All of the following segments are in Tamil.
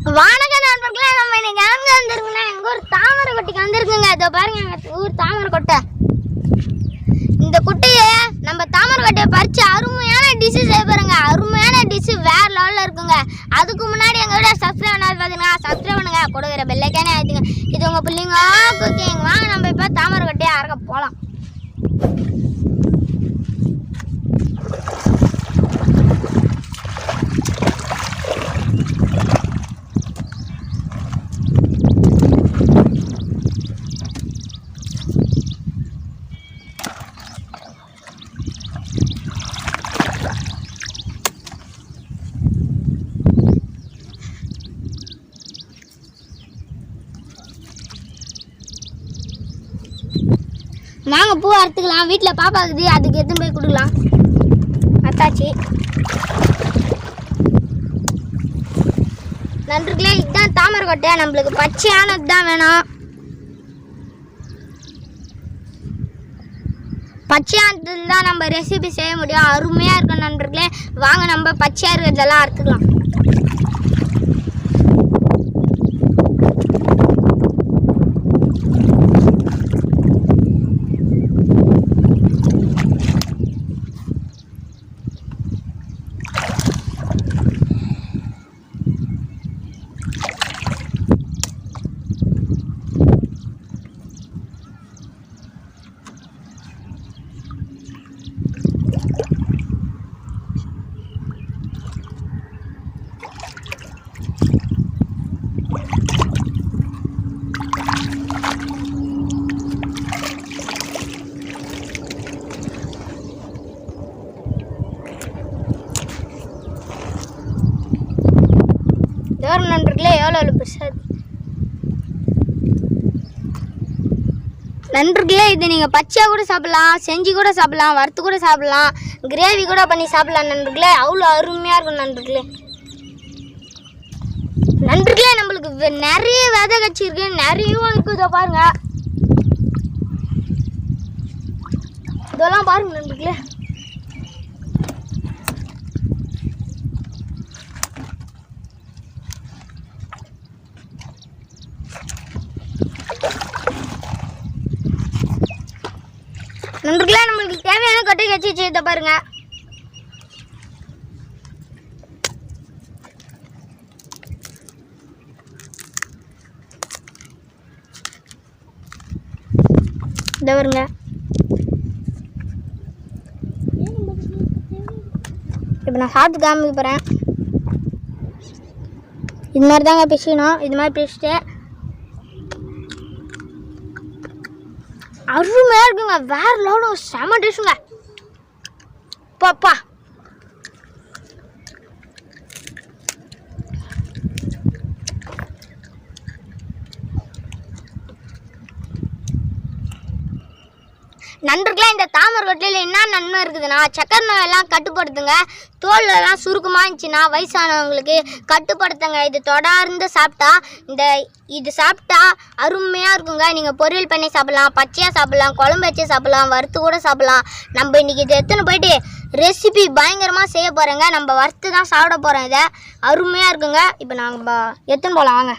வணக்கம் நண்பர்களே, நம்ம இன்னைக்கு எங்க வந்திருக்கோம்னா எங்க ஊர் தாமரை கொட்டைக்கு வந்திருக்குங்க. இதோ பாருங்க எங்க ஊர் தாமரை கொட்டை. இந்த குட்டையை நம்ம தாமரை கொட்டையை பறிச்சு அருமையான டிஷ் செய்ய போறோங்க. அருமையான டிஷ் வேற லெவல்ல இருக்குங்க. அதுக்கு முன்னாடி எங்க வீடியோ சப்ஸ்கிரைப் பண்ணாத பாத்தீங்கன்னா சப்ஸ்கிரைப் பண்ணுங்க, கொடுக்குற பெல் ஐகானை அழுத்துங்க. இது உங்க புள்ளிங்கோ குக்கிங். வாங்க நம்ம இப்ப தாமரை கொட்டையை அரைக்க போலாம். வாங்க பூ அறுத்துக்கலாம். வீட்டில் பாப்பா இருக்குது, அதுக்கு எடுத்துன்னு போய் கொடுக்கலாம். அத்தாச்சி நன்றிகளே, இதுதான் தாமரை கொட்டை. நம்மளுக்கு பச்சையானது தான் வேணும். பச்சையானது தான் நம்ம ரெசிபி செய்ய முடியும். அருமையாக இருக்கும் நண்பர்களே. வாங்க நம்ம பச்சையாக இருக்கிறதெல்லாம் அறுத்துக்கலாம். நண்பர்களே, எவ்வளோ பெருசாக நண்பர்களே, இது நீங்கள் பச்சையாக கூட சாப்பிடலாம், செஞ்சு கூட சாப்பிடலாம், வறுத்து கூட சாப்பிடலாம், கிரேவி கூட பண்ணி சாப்பிடலாம் நண்பர்களே. அவ்வளோ அருமையாக இருக்கும் நண்பர்களே. நண்பர்களே, நம்மளுக்கு நிறைய விதை கட்சி இருக்கு, நிறைய இருக்குது. பாருங்க, இதெல்லாம் பாருங்க நண்பர்களே. நண்பர்களே, நம்மளுக்கு தேவையான கொட்டை கட்சி இதை பாருங்க. இதை பாருங்க. இப்போ நான் சாப்பிட்டு காமிக்க போகிறேன். இது மாதிரி தாங்க பிசிக்கணும். இது மாதிரி பிசிட்டு அருமையாக இருக்குங்க. வேற லெவலும் செம டிஷ்ஷுங்க. பாப்பா நண்பர்களே, இந்த தாமரை கொட்டையில் என்ன நன்மை இருக்குதுன்னா, சக்கரை நோயெல்லாம் கட்டுப்படுத்துங்க. தோலெல்லாம் சுருக்கமாக இருந்துச்சுன்னா வயசானவங்களுக்கு கட்டுப்படுத்துங்க. இது தொடர்ந்து சாப்பிட்டா இது சாப்பிட்டா அருமையாக இருக்குங்க. நீங்கள் பொரியல் பண்ணி சாப்பிட்லாம், பச்சையாக சாப்பிட்லாம், குழம்பு வச்சு சாப்பிட்லாம், வறுத்து கூட சாப்பிட்லாம். நம்ம இன்றைக்கி இதை எடுத்துன்னு போயிட்டு ரெசிபி பயங்கரமாக செய்ய போகிறோங்க. நம்ம வறுத்து தான் சாப்பிட போகிறோம். இதை அருமையாக இருக்குங்க. இப்போ நாங்கள் எடுத்துன்னு போகலாம் வாங்க.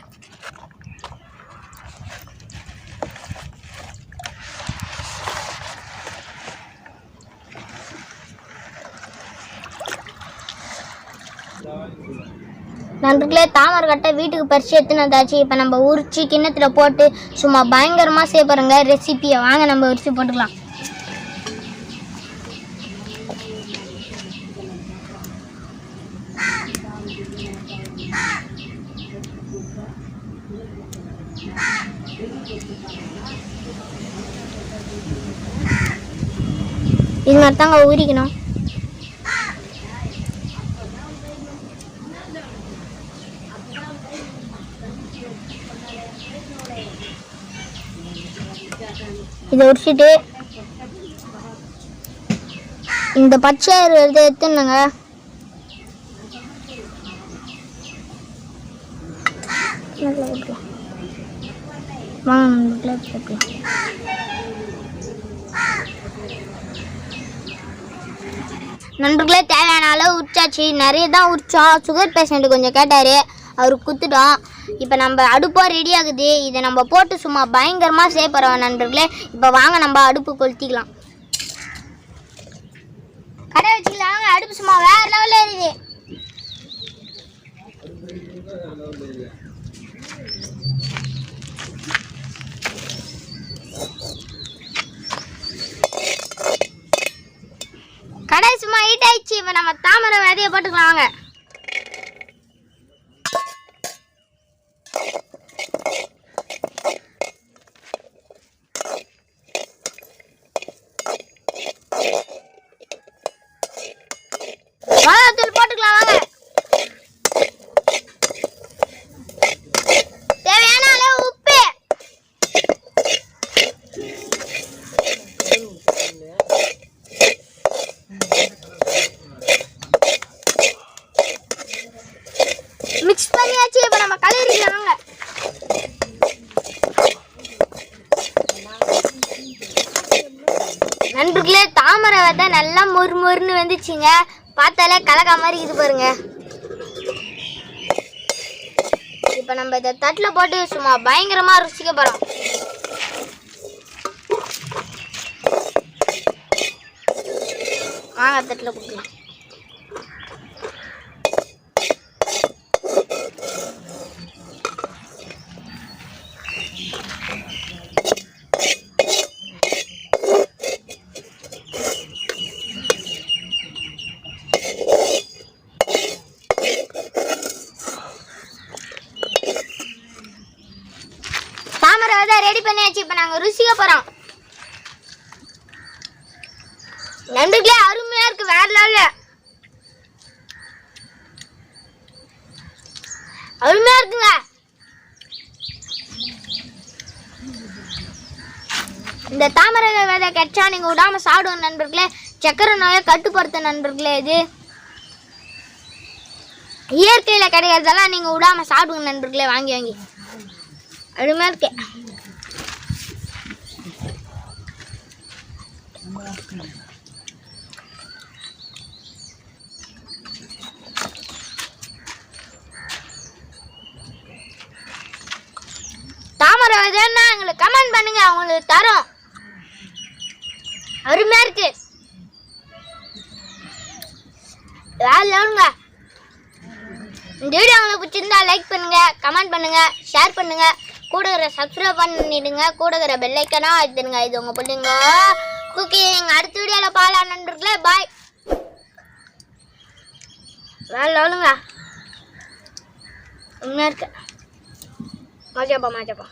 நண்பர்களே, தாமரை கட்டை வீட்டுக்கு பறிச்சு எடுத்துன்னு வந்தாச்சு. இப்போ நம்ம உரிச்சு கிண்ணத்தில் போட்டு சும்மா பயங்கரமாக செய்ய போகிறோங்க ரெசிபியை. வாங்க நம்ம உரிச்சு போட்டுக்கலாம். இது மாதிரி தாங்க உரிக்கணும். இதை உரிச்சிட்டு இந்த பச்சை எடுத்துனுங்க. வாங்க நண்பர்களே, தேவையான அளவு உரிச்சாச்சு. நிறைய தான் உரிச்சோம். சுகர் பேஷண்ட்டு கொஞ்சம் கேட்டார், அவருக்கு குத்துட்டோம். இப்போ நம்ம அடுப்போ ரெடி ஆகுது. இதை நம்ம போட்டு சும்மா பயங்கரமாக சேப்பறோம் நண்பர்களே. இப்போ வாங்க நம்ம அடுப்பு கொளுத்திக்கலாம். கடை வச்சுக்கலாம். அடுப்பு சும்மா வேற லெவலில் இருக்குது. கடை சும்மா ஹீட் ஆயிடுச்சு. இப்போ நம்ம தாமரை விதையை போட்டுக்கலாம் வாங்க. மிளகாத்தூள் போட்டுக்கலாம் வாங்க. தேவையான அளவு உப்பு. மிக்ஸ் பண்ணியாச்சு. இப்போ நம்ம கலரிக்கலாம் வாங்க. நண்பர்களே தாமரை விதை நல்லா மொறு மொறுன்னு வந்துச்சுங்க. பார்த்தாலே கலக்கா மாதிரி இது பாருங்க. இப்போ நம்ம இதை தட்டில் போட்டு சும்மா பயங்கரமா ருசிக்க போறோம். வாங்க தட்டில் கொடுக்கலாம். தாமரை விதை ரெடி பண்ணியாச்சு. இப்போ நாங்கள் ருசிக்க போகிறோம். நண்பர்களே அருமையாக இருக்கு. வேற லெவலில் அருமையாக இருக்குங்க. இந்த தாமரை விதை கிடைச்சா நீங்கள் விடாமல் சாப்பிடுவோம் நண்பர்களே. சக்கரை நோயை கட்டுப்படுத்த நண்பர்களே. இது இயற்கையில் கிடைக்கிறதெல்லாம் நீங்கள் விடாமல் சாப்பிடுங்க நண்பர்களே. வாங்கி வாங்கி அருமையாக இருக்கு. தாமரை விதைன்னா எங்களுக்கு கமெண்ட் பண்ணுங்க, உங்களுக்கு தரோம். அருமையாக இருக்கு. வேற லெவலுங்க. இந்த வீடியோ உங்களுக்கு பிடிச்சிருந்தா லைக் பண்ணுங்க, கமெண்ட் பண்ணுங்க, ஷேர் பண்ணுங்க. கூட சப்ஸ்கிரைப் பண்ணிடுங்க. கூட பெல் ஐக்கானா அழுத்துங்க. இது உங்க புள்ளிங்கோ குக்கிங். அடுத்த வீடியோவில் பார்க்கலாம் நண்பர்களே. பாய். வேற லெவலுங்க. உண்மையாக இருக்கு. மாஜாப்பா.